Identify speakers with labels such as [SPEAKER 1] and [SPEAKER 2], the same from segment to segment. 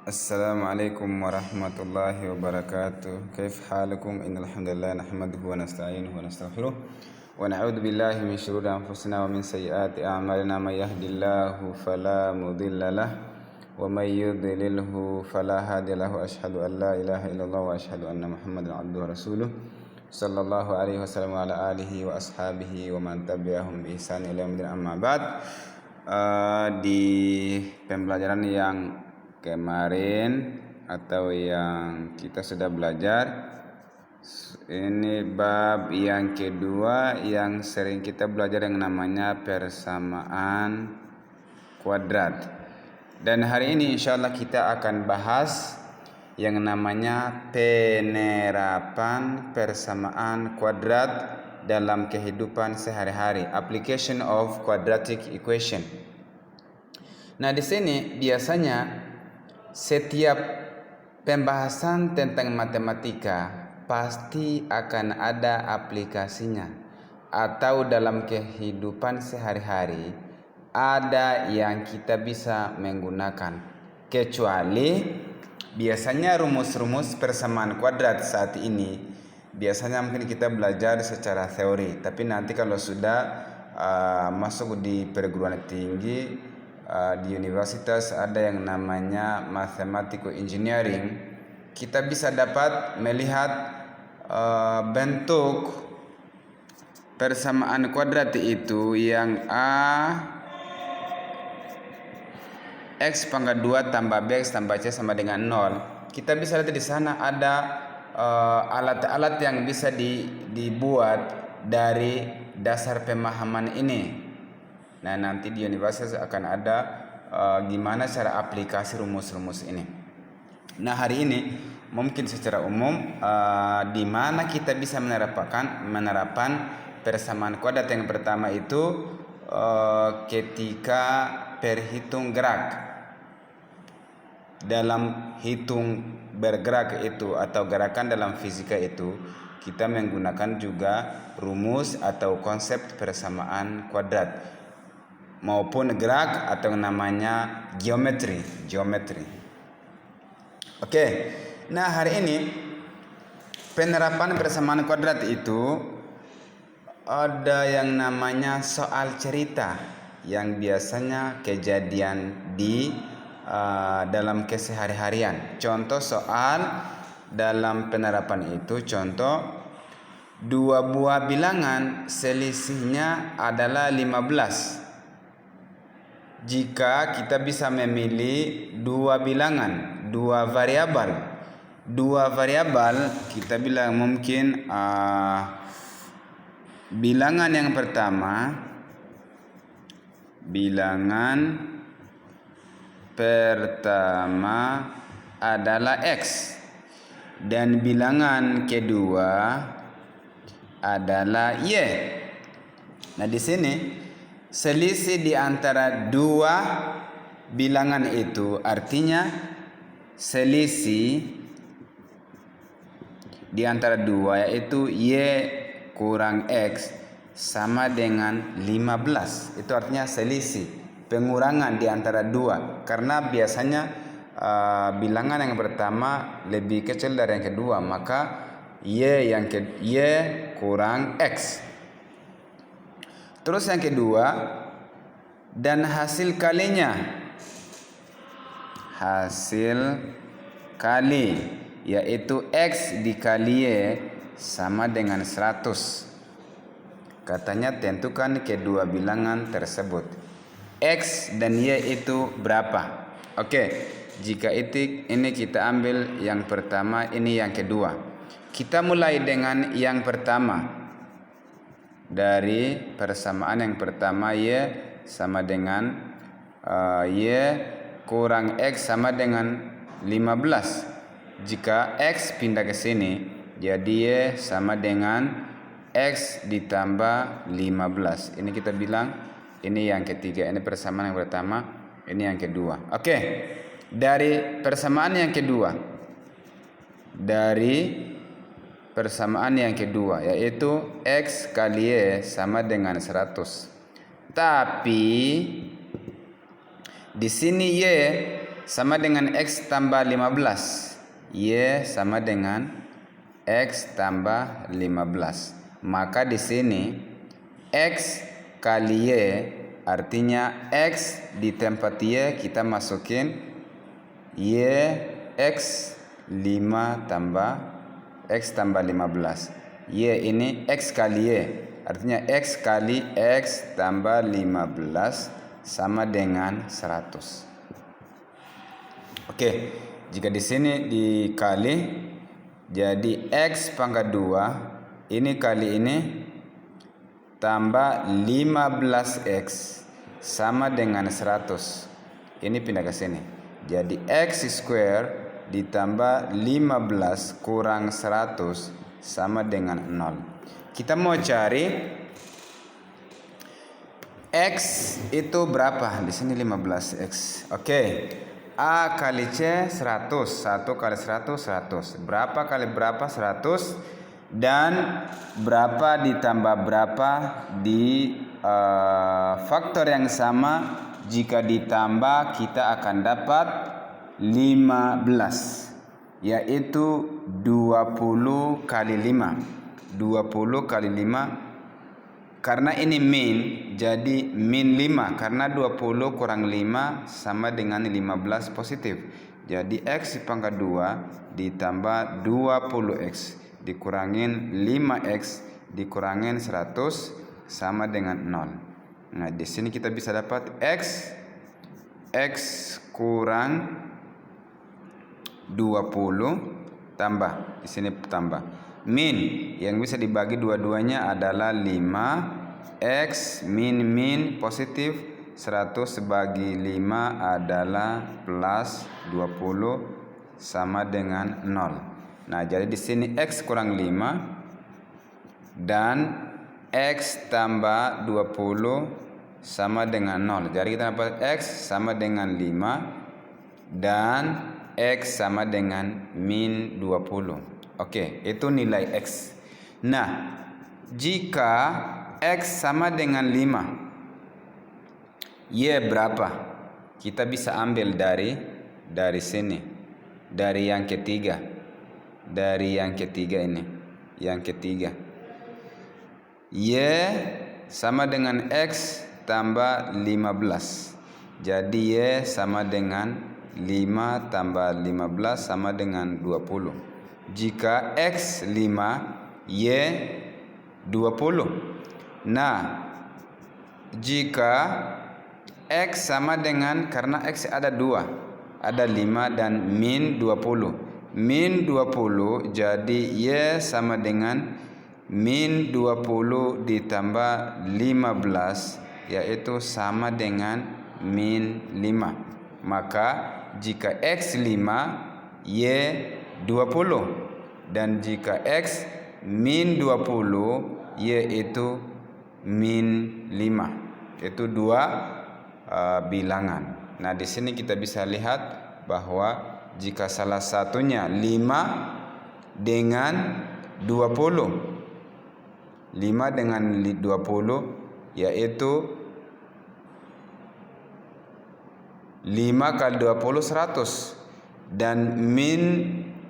[SPEAKER 1] السلام عليكم ورحمة الله وبركاته. كيف حالكم؟ إن الحمد لله نحمده ونستعينه ونستغفره ونعوذ بالله من شرور أنفسنا ومن سيئات أعمالنا. من يهد الله فلا مضل له ومن يضلله فلا هادي له. أشهد أن لا إله إلا الله وأشهد أن محمدا عبده ورسوله صلى الله عليه وسلم وعلى آله وأصحابه ومن تبعهم بإحسان إلى يوم الدين. Amma ba'd. Di pembelajaran yang kemarin atau yang kita sudah belajar, ini bab yang kedua yang sering kita belajar yang namanya persamaan kuadrat. Dan hari ini insyaallah kita akan bahas yang namanya penerapan persamaan kuadrat dalam kehidupan sehari-hari, application of quadratic equation. Nah, di sini biasanya setiap pembahasan tentang matematika pasti akan ada aplikasinya, atau dalam kehidupan sehari-hari ada yang kita bisa menggunakan, kecuali biasanya rumus-rumus persamaan kuadrat saat ini biasanya mungkin kita belajar secara teori, tapi nanti kalau sudah masuk di perguruan tinggi, di universitas ada yang namanya mathematical engineering, kita bisa dapat melihat bentuk persamaan kuadrat itu yang x pangkat 2 tambah bx tambah c sama dengan 0. Kita bisa lihat di sana ada alat-alat yang bisa dibuat dari dasar pemahaman ini. Nah, nanti di universitas akan ada gimana cara aplikasi rumus-rumus ini. Nah, hari ini mungkin secara umum di mana kita bisa menerapan persamaan kuadrat. Yang pertama itu ketika perhitung gerak. Dalam hitung bergerak itu atau gerakan dalam fisika itu kita menggunakan juga rumus atau konsep persamaan kuadrat maupun gerak atau namanya geometri. Oke. Nah, hari ini penerapan persamaan kuadrat itu ada yang namanya soal cerita yang biasanya kejadian di dalam kesehari-harian. Contoh soal dalam penerapan itu, contoh dua buah bilangan selisihnya adalah 15. Jika kita bisa memilih dua bilangan, dua variabel, kita bilang mungkin bilangan yang pertama adalah X dan bilangan kedua adalah Y. Nah, di sini selisih di antara dua bilangan itu artinya selisih di antara dua yaitu Y kurang X sama dengan 15. Itu artinya selisih, pengurangan di antara dua, karena biasanya bilangan yang pertama lebih kecil dari yang kedua, maka Y kurang X. Terus yang kedua, dan hasil kali yaitu X dikali Y sama dengan 100. Katanya tentukan kedua bilangan tersebut. X dan Y itu berapa? Oke, jika ini kita ambil yang pertama, ini yang kedua. Kita mulai dengan yang pertama. Dari persamaan yang pertama, Y sama dengan Y kurang X sama dengan 15. Jika X pindah ke sini, jadi Y sama dengan X ditambah 15. Ini kita bilang ini yang ketiga. Ini persamaan yang pertama, ini yang kedua. Oke. Dari persamaan yang kedua. Yaitu X kali Y sama dengan 100. Tapi di sini Y sama dengan X tambah 15. Y sama dengan X tambah 15. Maka di sini X kali Y artinya X di tempat Y kita masukin Y X 5 tambah X tambah 15. Y ini X kali Y. Artinya X kali X tambah 15 sama dengan 100. Oke, jika di sini dikali jadi X pangkat 2 ini kali ini tambah 15X sama dengan 100. Ini pindah ke sini. Jadi X square ditambah 15 kurang 100 sama dengan 0. Kita mau cari X itu berapa? Di sini 15X. Oke. A kali C 100. 1 kali 100 100. Berapa kali berapa? 100. Dan berapa ditambah berapa di faktor yang sama. Jika ditambah kita akan dapat 15. Yaitu 20 kali 5. 20 kali 5. Karena ini min, jadi min 5. Karena 20 kurang 5 sama dengan 15 positif. Jadi X pangkat 2 ditambah 20X dikurangin 5X dikurangin 100 sama dengan 0. Nah, di sini kita bisa dapat X kurang 20 tambah. Di sini tambah. Min yang bisa dibagi dua-duanya adalah 5X min positif 100 bagi 5 adalah plus 20 sama dengan 0. Nah, jadi di sini X kurang 5 dan X tambah 20 sama dengan 0. Jadi kita dapat X sama dengan 5 dan X sama dengan min 20. Oke, itu nilai X. Nah, jika X sama dengan 5, Y berapa? Kita bisa ambil dari sini. Dari yang ketiga. Dari yang ketiga ini. Yang ketiga. Y sama dengan X tambah 15. Jadi Y sama dengan 5 tambah 15 sama dengan 20. Jika X 5, Y 20. Nah, jika X sama dengan, karena X ada 2, ada 5 dan min 20. Min 20 jadi Y sama dengan min 20 ditambah 15, yaitu sama dengan min 5. Maka jika X 5, Y 20. Dan jika X min 20, yaitu min 5. Itu dua bilangan. Nah, di sini kita bisa lihat bahwa jika salah satunya 5 dengan 20. 5 dengan 20 yaitu 5 kali 20 100. Dan min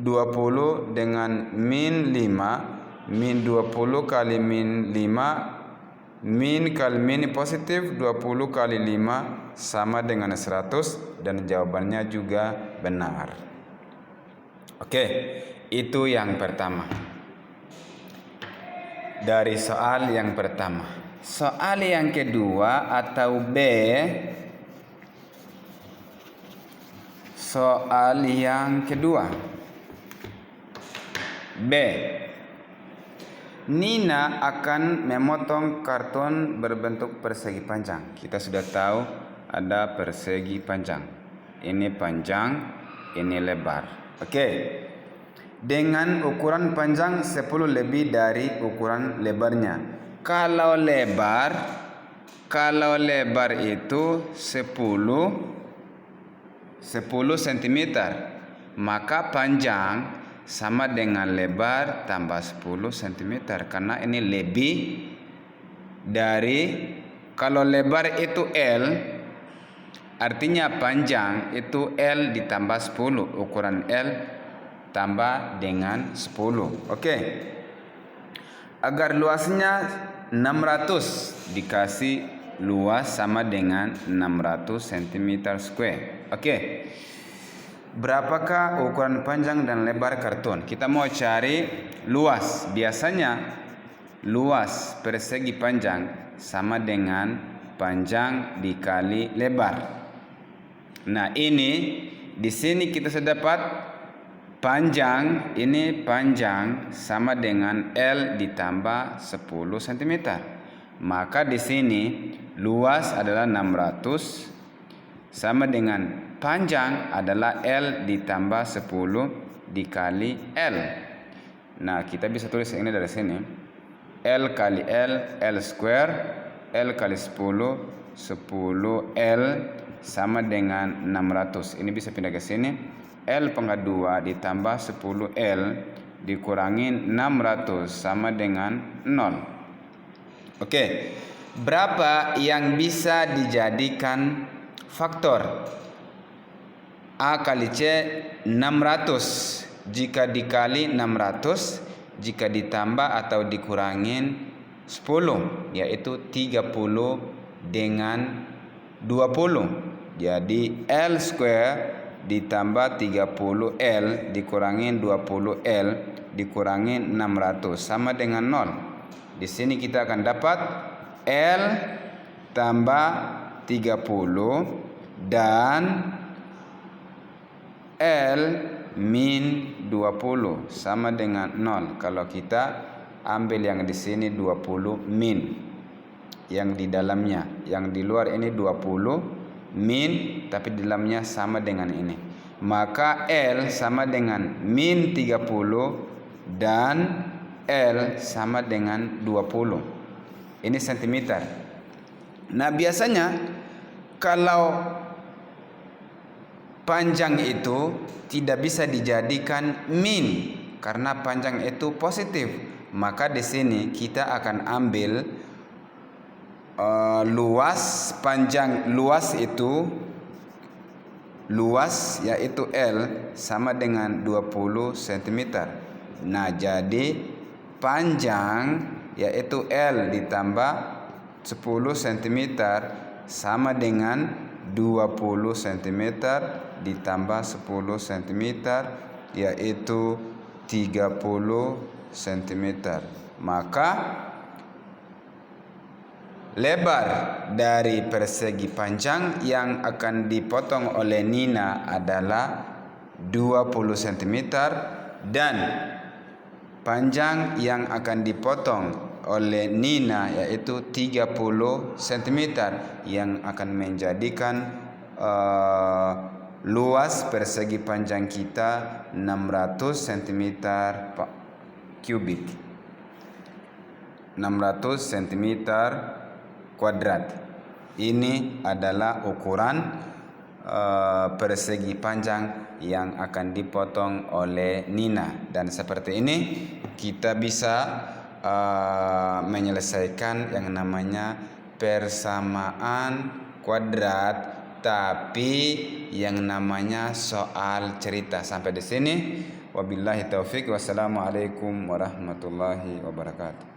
[SPEAKER 1] 20 dengan min 5, min 20 kali min 5, min kali min positif 20 kali 5 sama dengan 100 dan jawabannya juga benar. Oke, itu yang pertama. Dari soal yang pertama. Soal yang kedua atau B. Soal yang kedua. B. Nina akan memotong karton berbentuk persegi panjang. Kita sudah tahu ada persegi panjang. Ini panjang, ini lebar. Oke. Dengan ukuran panjang 10 lebih dari ukuran lebarnya. Kalau lebar itu 10 cm, maka panjang sama dengan lebar tambah 10 cm. Karena ini lebih dari, kalau lebar itu L, Artinya panjang itu L ditambah 10. Ukuran L tambah dengan 10. Oke. Agar luasnya 600 dikasih luas sama dengan 600 cm². Oke. Berapakah ukuran panjang dan lebar kartun? Kita mau cari luas. Biasanya luas persegi panjang sama dengan panjang dikali lebar. Nah, ini di sini kita sudah dapat panjang, ini panjang sama dengan L ditambah 10 cm. Maka di sini luas adalah 600 sama dengan panjang adalah L ditambah 10 dikali L. Nah, kita bisa tulis ini dari sini. L kali L, L square, L kali 10, 10L sama dengan 600. Ini bisa pindah ke sini. L pangkat 2 ditambah 10L dikurangin 600 sama dengan 0. Oke. Berapa yang bisa dijadikan faktor? A kali C 600. Jika dikali 600, jika ditambah atau dikurangin 10, yaitu 30 dengan 20. Jadi L square ditambah 30L dikurangin 20L dikurangin 600 sama dengan 0. Di sini kita akan dapat L tambah 30 dan L min 20 sama dengan 0. Kalau kita ambil yang di sini 20 min, yang di dalamnya, yang di luar ini 20 min, tapi di dalamnya sama dengan ini. Maka L sama dengan min 30 dan L sama dengan 20. Ini sentimeter. Nah, biasanya kalau panjang itu tidak bisa dijadikan min karena panjang itu positif, maka di sini kita akan ambil luas panjang, luas yaitu L sama dengan 20 cm. Nah, jadi panjang yaitu L ditambah 10 cm sama dengan 20 cm ditambah 10 cm yaitu 30 cm. Maka lebar dari persegi panjang yang akan dipotong oleh Nina adalah 20 cm dan panjang yang akan dipotong oleh Nina yaitu 30 cm yang akan menjadikan luas persegi panjang kita 600 cm kubik, 600 cm kuadrat. Ini adalah ukuran persegi panjang yang akan dipotong oleh Nina, dan seperti ini kita bisa menyelesaikan yang namanya persamaan kuadrat, tapi yang namanya soal cerita. Sampai di sini. Wabillahi taufik. Wassalamualaikum warahmatullahi wabarakatuh.